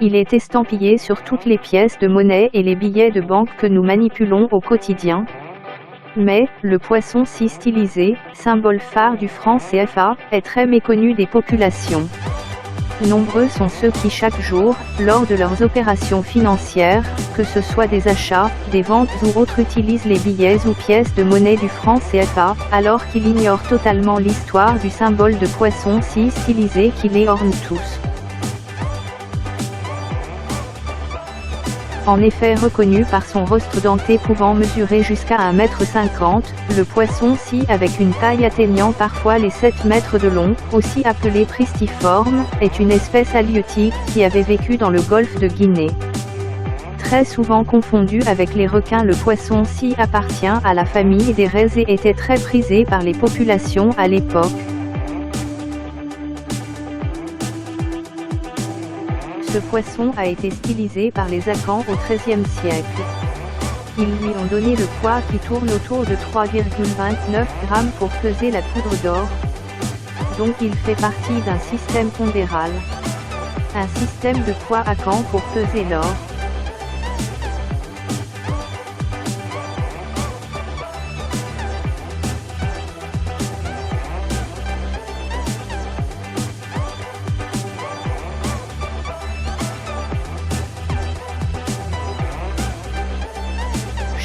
Il est estampillé sur toutes les pièces de monnaie et les billets de banque que nous manipulons au quotidien. Mais, le poisson si stylisé, symbole phare du franc CFA, est très méconnu des populations. Nombreux sont ceux qui chaque jour, lors de leurs opérations financières, que ce soit des achats, des ventes ou autres, utilisent les billets ou pièces de monnaie du franc CFA, alors qu'ils ignorent totalement l'histoire du symbole de poisson si stylisé qui les orne tous. En effet, reconnu par son rostre denté pouvant mesurer jusqu'à 1,50 m, le poisson scie, avec une taille atteignant parfois les 7 mètres de long, aussi appelé pristiforme, est une espèce halieutique qui avait vécu dans le golfe de Guinée. Très souvent confondu avec les requins, le poisson scie appartient à la famille des raies et était très prisé par les populations à l'époque. Ce poisson a été stylisé par les Akans au XIIIe siècle. Ils lui ont donné le poids qui tourne autour de 3,29 g pour peser la poudre d'or. Donc il fait partie d'un système pondéral. Un système de poids Akan pour peser l'or.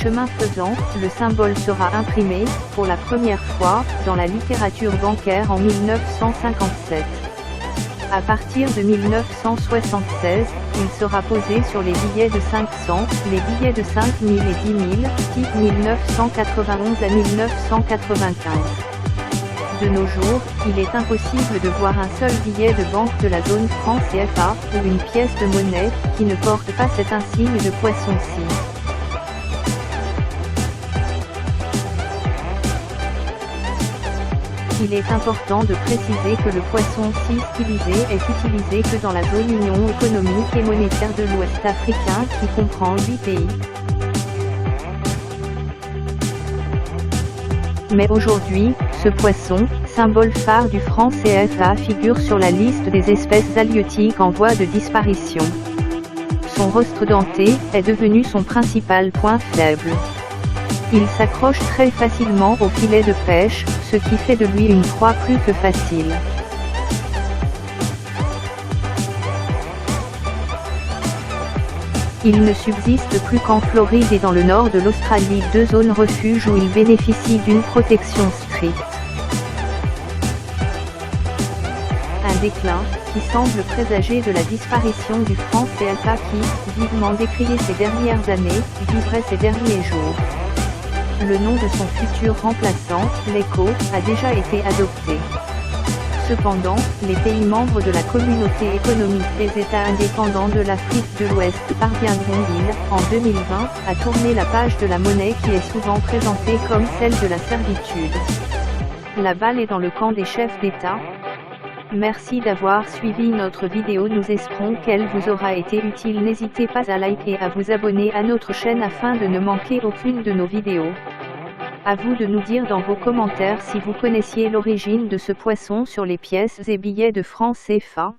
Chemin faisant, le symbole sera imprimé, pour la première fois, dans la littérature bancaire en 1957. À partir de 1976, il sera posé sur les billets de 500, les billets de 5000 et 10 000, type 1991 à 1995. De nos jours, il est impossible de voir un seul billet de banque de la zone franc CFA, ou une pièce de monnaie, qui ne porte pas cet insigne de poisson-scie. Il est important de préciser que le poisson scie stylisé est utilisé que dans la zone Union économique et monétaire de l'Ouest africain, qui comprend 8 pays. Mais aujourd'hui, ce poisson, symbole phare du franc CFA, figure sur la liste des espèces halieutiques en voie de disparition. Son rostre denté est devenu son principal point faible. Il s'accroche très facilement au filet de pêche, ce qui fait de lui une proie plus que facile. Il ne subsiste plus qu'en Floride et dans le nord de l'Australie, deux zones refuge où il bénéficie d'une protection stricte. Un déclin, qui semble présager de la disparition du franc CFA qui, vivement décrié ces dernières années, vivrait ses derniers jours. Le nom de son futur remplaçant, l'ECO, a déjà été adopté. Cependant, les pays membres de la Communauté économique des États indépendants de l'Afrique de l'Ouest parviendront-ils, en 2020, à tourner la page de la monnaie qui est souvent présentée comme celle de la servitude. La balle est dans le camp des chefs d'État. Merci d'avoir suivi notre vidéo, nous espérons qu'elle vous aura été utile. N'hésitez pas à liker et à vous abonner à notre chaîne afin de ne manquer aucune de nos vidéos. À vous de nous dire dans vos commentaires si vous connaissiez l'origine de ce poisson sur les pièces et billets de francs CFA.